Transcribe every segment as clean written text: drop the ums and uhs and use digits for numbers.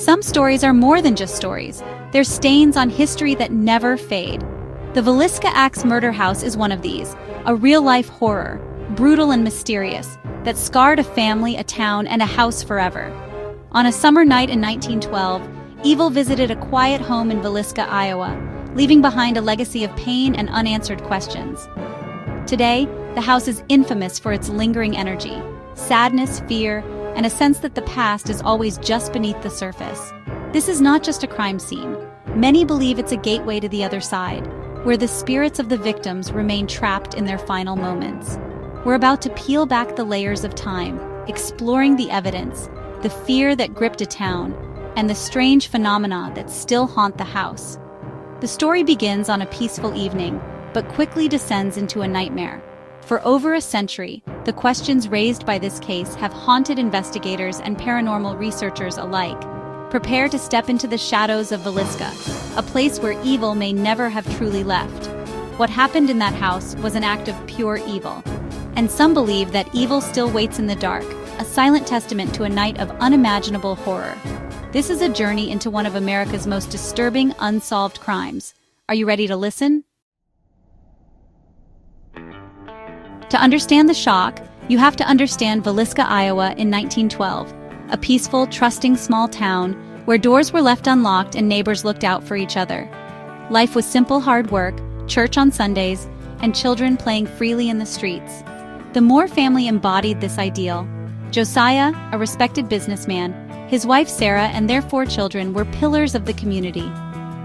Some stories are more than just stories. They're stains on history that never fade. The Villisca Axe murder house is one of these, a real-life horror, brutal and mysterious, that scarred a family, a town, and a house forever. On a summer night in 1912, evil visited a quiet home in Villisca, Iowa, leaving behind a legacy of pain and unanswered questions. Today, the house is infamous for its lingering energy, sadness, fear, and a sense that the past is always just beneath the surface. This is not just a crime scene. Many believe it's a gateway to the other side, where the spirits of the victims remain trapped in their final moments. We're about to peel back the layers of time, exploring the evidence, the fear that gripped a town, and the strange phenomena that still haunt the house. The story begins on a peaceful evening, but quickly descends into a nightmare. For over a century, the questions raised by this case have haunted investigators and paranormal researchers alike. Prepare to step into the shadows of Villisca, a place where evil may never have truly left. What happened in that house was an act of pure evil. And some believe that evil still waits in the dark, a silent testament to a night of unimaginable horror. This is a journey into one of America's most disturbing unsolved crimes. Are you ready to listen? To understand the shock, you have to understand Villisca, Iowa in 1912, a peaceful, trusting small town where doors were left unlocked and neighbors looked out for each other. Life was simple hard work, church on Sundays, and children playing freely in the streets. The Moore family embodied this ideal. Josiah, a respected businessman, his wife Sarah, and their 4 children were pillars of the community.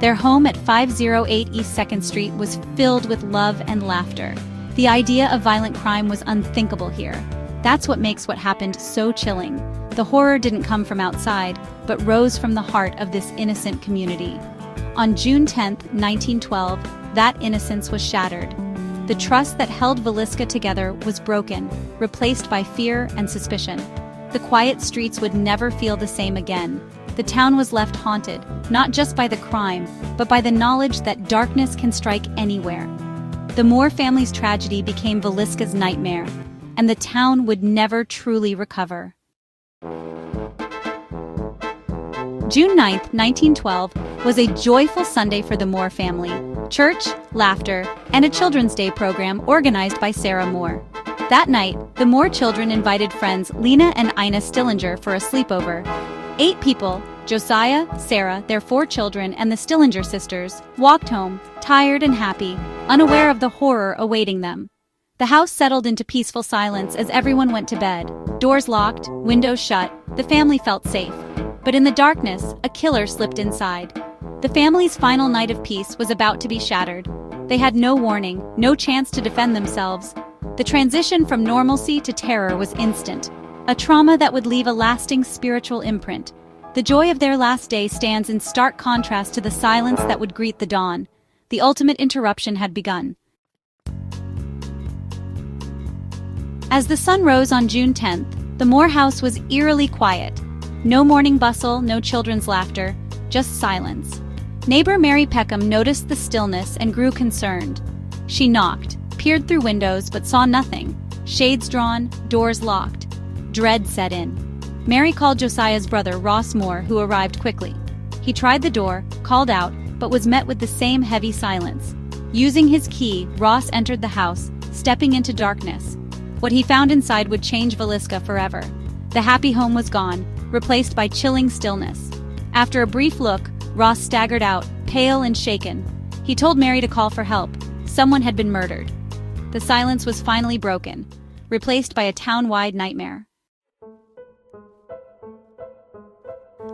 Their home at 508 East 2nd Street was filled with love and laughter. The idea of violent crime was unthinkable here. That's what makes what happened so chilling. The horror didn't come from outside, but rose from the heart of this innocent community. On June 10, 1912, that innocence was shattered. The trust that held Villisca together was broken, replaced by fear and suspicion. The quiet streets would never feel the same again. The town was left haunted, not just by the crime, but by the knowledge that darkness can strike anywhere. The Moore family's tragedy became Villisca's nightmare, and the town would never truly recover. June 9, 1912, was a joyful Sunday for the Moore family. Church, laughter, and a Children's Day program organized by Sarah Moore. That night, the Moore children invited friends Lena and Ina Stillinger for a sleepover. 8 people, Josiah, Sarah, their 4 children, and the Stillinger sisters, walked home, tired and happy, unaware of the horror awaiting them. The house settled into peaceful silence as everyone went to bed. Doors locked, windows shut, the family felt safe. But in the darkness, a killer slipped inside. The family's final night of peace was about to be shattered. They had no warning, no chance to defend themselves. The transition from normalcy to terror was instant, a trauma that would leave a lasting spiritual imprint. The joy of their last day stands in stark contrast to the silence that would greet the dawn. The ultimate interruption had begun. As the sun rose on June 10th, the Moore house was eerily quiet. No morning bustle, no children's laughter, just silence. Neighbor Mary Peckham noticed the stillness and grew concerned. She knocked, peered through windows, but saw nothing. Shades drawn, doors locked. Dread set in. Mary called Josiah's brother, Ross Moore, who arrived quickly. He tried the door, called out, but was met with the same heavy silence. Using his key, Ross entered the house, stepping into darkness. What he found inside would change Villisca forever. The happy home was gone, replaced by chilling stillness. After a brief look, Ross staggered out, pale and shaken. He told Mary to call for help. Someone had been murdered. The silence was finally broken, replaced by a town-wide nightmare.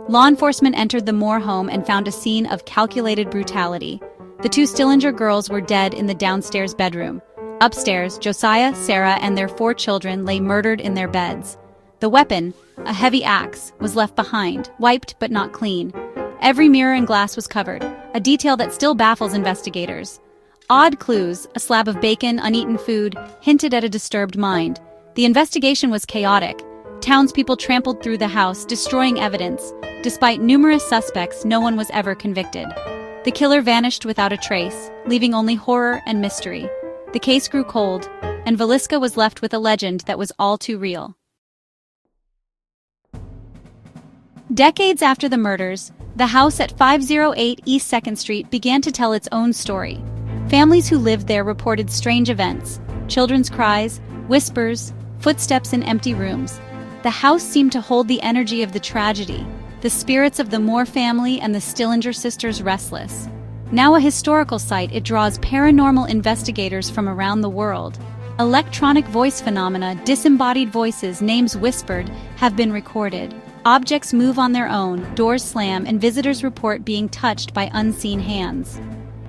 Law enforcement entered the Moore home and found a scene of calculated brutality. The 2 Stillinger girls were dead in the downstairs bedroom. Upstairs, Josiah, Sarah, and their 4 children lay murdered in their beds. The weapon, a heavy axe, was left behind, wiped but not clean. Every mirror and glass was covered, a detail that still baffles investigators. Odd clues, a slab of bacon, uneaten food, hinted at a disturbed mind. The investigation was chaotic. Townspeople trampled through the house, destroying evidence. Despite numerous suspects, no one was ever convicted. The killer vanished without a trace, leaving only horror and mystery. The case grew cold, and Villisca was left with a legend that was all too real. Decades after the murders, the house at 508 East 2nd Street began to tell its own story. Families who lived there reported strange events, children's cries, whispers, footsteps in empty rooms. The house seemed to hold the energy of the tragedy, the spirits of the Moore family and the Stillinger sisters restless. Now a historical site, it draws paranormal investigators from around the world. Electronic voice phenomena, disembodied voices, names whispered, have been recorded. Objects move on their own, doors slam, and visitors report being touched by unseen hands.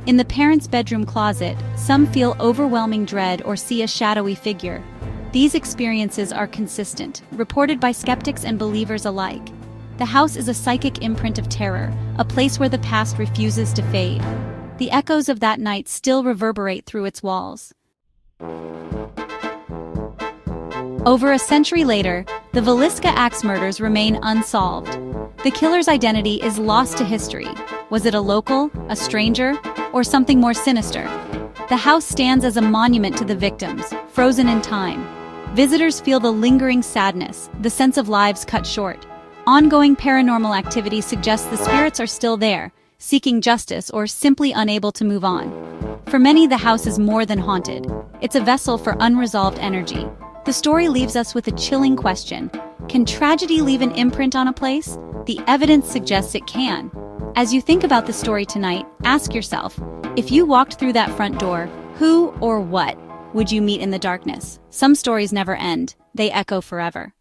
In the parents' bedroom closet, some feel overwhelming dread or see a shadowy figure. These experiences are consistent, reported by skeptics and believers alike. The house is a psychic imprint of terror, a place where the past refuses to fade. The echoes of that night still reverberate through its walls. Over a century later, the Villisca Axe murders remain unsolved. The killer's identity is lost to history. Was it a local, a stranger, or something more sinister? The house stands as a monument to the victims, frozen in time. Visitors feel the lingering sadness, the sense of lives cut short. Ongoing paranormal activity suggests the spirits are still there, seeking justice or simply unable to move on. For many, the house is more than haunted. It's a vessel for unresolved energy. The story leaves us with a chilling question. Can tragedy leave an imprint on a place? The evidence suggests it can. As you think about the story tonight, ask yourself, if you walked through that front door, who or what would you meet in the darkness? Some stories never end. They echo forever.